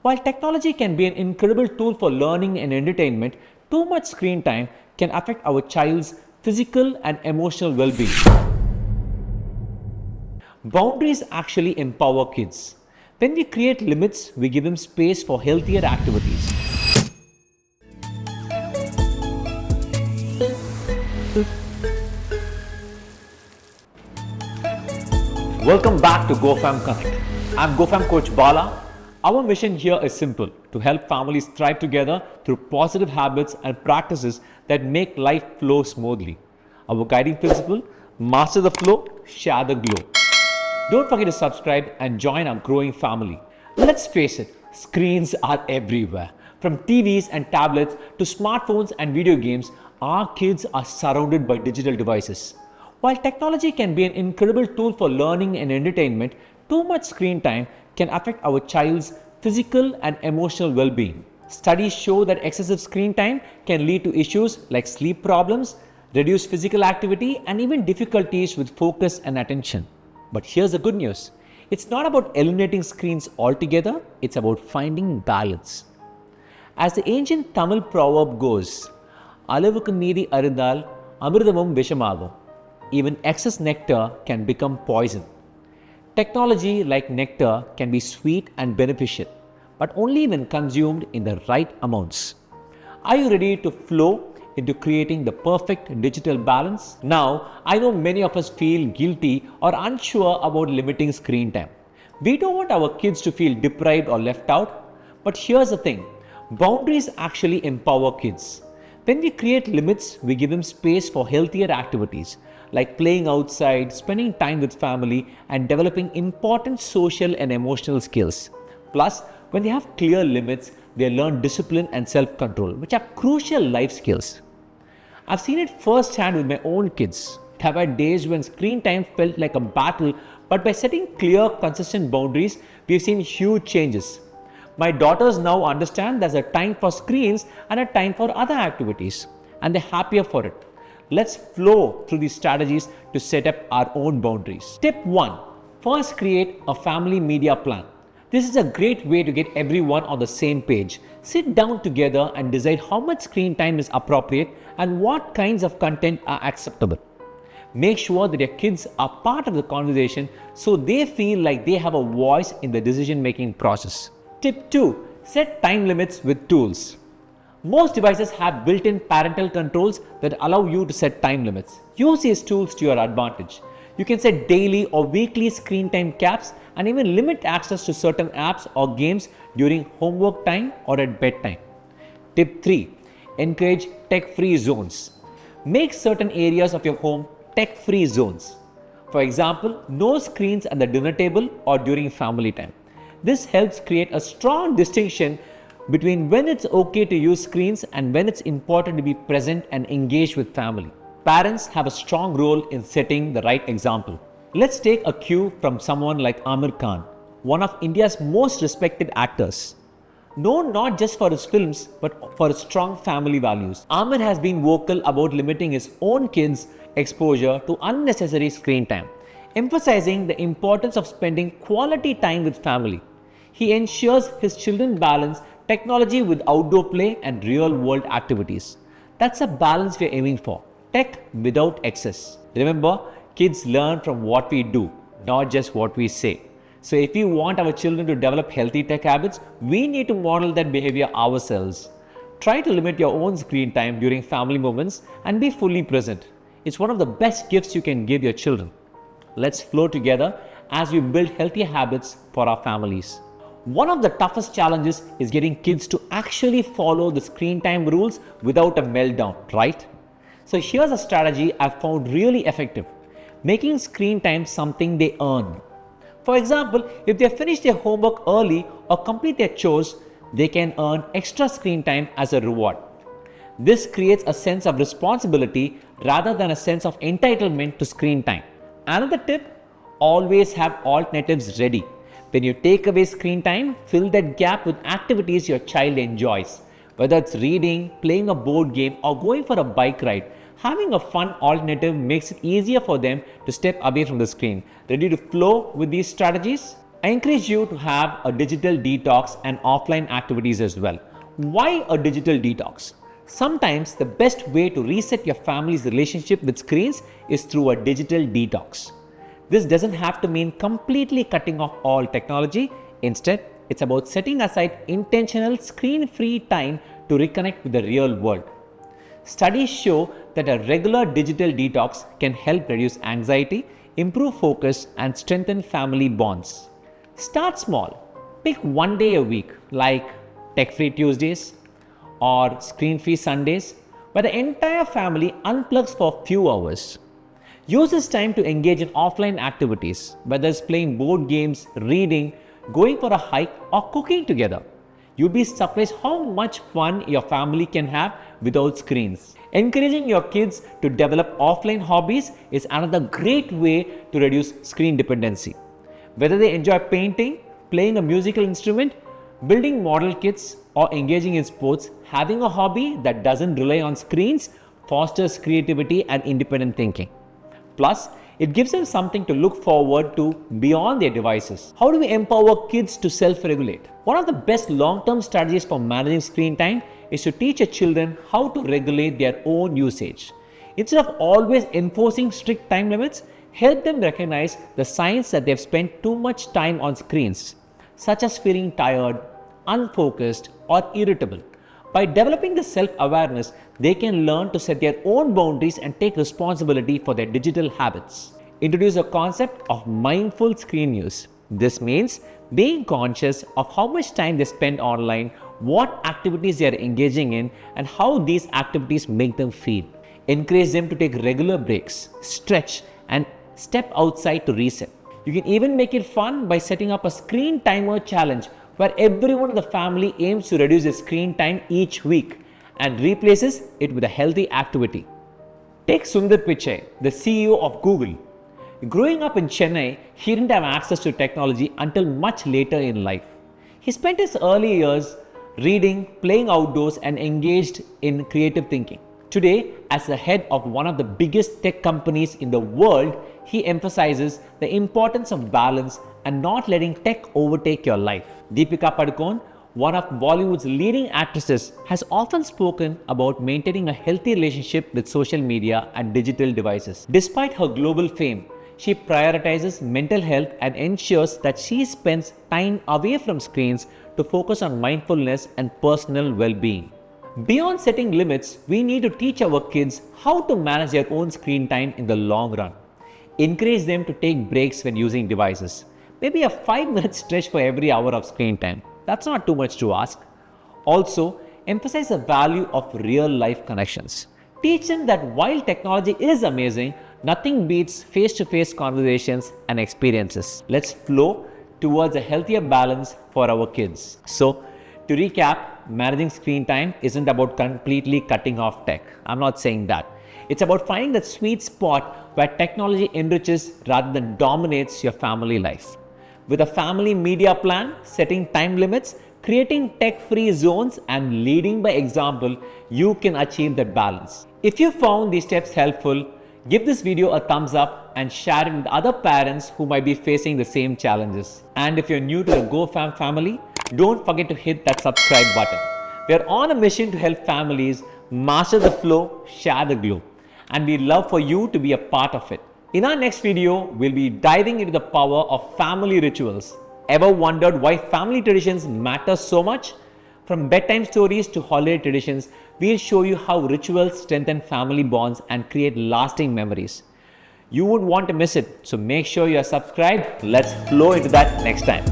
While technology can be an incredible tool for learning and entertainment, too much screen time can affect our child's physical and emotional well-being. Boundaries actually empower kids. When we create limits, we give them space for healthier activities. Welcome back to GoFam Connect. I'm GoFam Coach Bala. Our mission here is simple: to help families thrive together through positive habits and practices that make life flow smoothly. Our guiding principle: master the flow, share the glow. Don't forget to subscribe and join our growing family. Let's face it, screens are everywhere. From TVs and tablets to smartphones and video games, our kids are surrounded by digital devices. While technology can be an incredible tool for learning and entertainment, too much screen time can affect our child's physical and emotional well-being. Studies show that excessive screen time can lead to issues like sleep problems, reduced physical activity, and even difficulties with focus and attention. But here's the good news. It's not about eliminating screens altogether, it's about finding balance. As the ancient Tamil proverb goes, "Alavukku meedi arindal amridamum vishamagum." Even excess nectar can become poison. Technology, like nectar, can be sweet and beneficial, but only when consumed in the right amounts. Are you ready to flow into creating the perfect digital balance? Now, I know many of us feel guilty or unsure about limiting screen time. We don't want our kids to feel deprived or left out, but here's the thing: boundaries actually empower kids. When we create limits, we give them space for healthier activities like playing outside, spending time with family, and developing important social and emotional skills. Plus, when they have clear limits, they learn discipline and self-control, which are crucial life skills. I've seen it firsthand with my own kids. There were days when screen time felt like a battle, but by setting clear, consistent boundaries, we've seen huge changes. My daughters now understand there's a time for screens and a time for other activities, and they're happier for it. Let's flow through these strategies to set up our own boundaries. Tip 1. First, create a family media plan. This is a great way to get everyone on the same page. Sit down together and decide how much screen time is appropriate and what kinds of content are acceptable. Make sure that your kids are part of the conversation so they feel like they have a voice in the decision-making process. Tip 2. Set time limits with tools. Most devices have built-in parental controls that allow you to set time limits. Use these tools to your advantage. You can set daily or weekly screen time caps and even limit access to certain apps or games during homework time or at bedtime. Tip 3. Encourage tech-free zones. Make certain areas of your home tech-free zones. For example, no screens at the dinner table or during family time. This helps create a strong distinction between when it's okay to use screens and when it's important to be present and engaged with family. Parents have a strong role in setting the right example. Let's take a cue from someone like Amir Khan, one of India's most respected actors. Known not just for his films, but for his strong family values. Amir has been vocal about limiting his own kids' exposure to unnecessary screen time, emphasizing the importance of spending quality time with family. He ensures his children balance technology with outdoor play and real-world activities. That's a balance we're aiming for. Tech without excess. Remember, kids learn from what we do, not just what we say. So if we want our children to develop healthy tech habits, we need to model that behavior ourselves. Try to limit your own screen time during family moments and be fully present. It's one of the best gifts you can give your children. Let's flow together as we build healthy habits for our families. One of the toughest challenges is getting kids to actually follow the screen time rules without a meltdown, right? So here's a strategy I've found really effective: making screen time something they earn. For example, if they finish their homework early or complete their chores, they can earn extra screen time as a reward. This creates a sense of responsibility rather than a sense of entitlement to screen time. Another tip: always have alternatives ready. When you take away screen time, fill that gap with activities your child enjoys. Whether it's reading, playing a board game, or going for a bike ride, having a fun alternative makes it easier for them to step away from the screen. Ready to flow with these strategies? I encourage you to have a digital detox and offline activities as well. Why a digital detox? Sometimes the best way to reset your family's relationship with screens is through a digital detox. This doesn't have to mean completely cutting off all technology. Instead, it's about setting aside intentional screen-free time to reconnect with the real world. Studies show that a regular digital detox can help reduce anxiety, improve focus, and strengthen family bonds. Start small. Pick one day a week, like TechFree Tuesdays or screen-free Sundays, where the entire family unplugs for a few hours. Use this time to engage in offline activities, whether it's playing board games, reading, going for a hike, or cooking together. You'll be surprised how much fun your family can have without screens. Encouraging your kids to develop offline hobbies is another great way to reduce screen dependency. Whether they enjoy painting, playing a musical instrument, building model kits, or engaging in sports, having a hobby that doesn't rely on screens fosters creativity and independent thinking. Plus, it gives them something to look forward to beyond their devices. How do we empower kids to self-regulate? One of the best long-term strategies for managing screen time is to teach your children how to regulate their own usage. Instead of always enforcing strict time limits, help them recognize the signs that they've spent too much time on screens, such as feeling tired, unfocused, or irritable. By developing this self-awareness, they can learn to set their own boundaries and take responsibility for their digital habits. Introduce a concept of mindful screen use. This means being conscious of how much time they spend online, what activities they are engaging in, and how these activities make them feel. Encourage them to take regular breaks, stretch, and step outside to reset. You can even make it fun by setting up a screen timer challenge where everyone in the family aims to reduce their screen time each week and replaces it with a healthy activity. Take Sundar Pichai, the CEO of Google. Growing up in Chennai, he didn't have access to technology until much later in life. He spent his early years reading, playing outdoors, and engaged in creative thinking. Today, as the head of one of the biggest tech companies in the world, he emphasizes the importance of balance and not letting tech overtake your life. Deepika Padukone, one of Bollywood's leading actresses, has often spoken about maintaining a healthy relationship with social media and digital devices. Despite her global fame, she prioritizes mental health and ensures that she spends time away from screens to focus on mindfulness and personal well-being. Beyond setting limits, we need to teach our kids how to manage their own screen time in the long run. Encourage them to take breaks when using devices. Maybe a 5-minute stretch for every hour of screen time. That's not too much to ask. Also, emphasize the value of real-life connections. Teach them that while technology is amazing, nothing beats face-to-face conversations and experiences. Let's flow towards a healthier balance for our kids. So, to recap, managing screen time isn't about completely cutting off tech. I'm not saying that. It's about finding that sweet spot where technology enriches rather than dominates your family life. With a family media plan, setting time limits, creating tech-free zones, and leading by example, you can achieve that balance. If you found these steps helpful, give this video a thumbs up and share it with other parents who might be facing the same challenges. And if you're new to the GoFam family, don't forget to hit that subscribe button. We're on a mission to help families master the flow, share the glow, and we'd love for you to be a part of it. In our next video, we'll be diving into the power of family rituals. Ever wondered why family traditions matter so much? From bedtime stories to holiday traditions, we'll show you how rituals strengthen family bonds and create lasting memories. You wouldn't want to miss it, so make sure you're subscribed. Let's flow into that next time.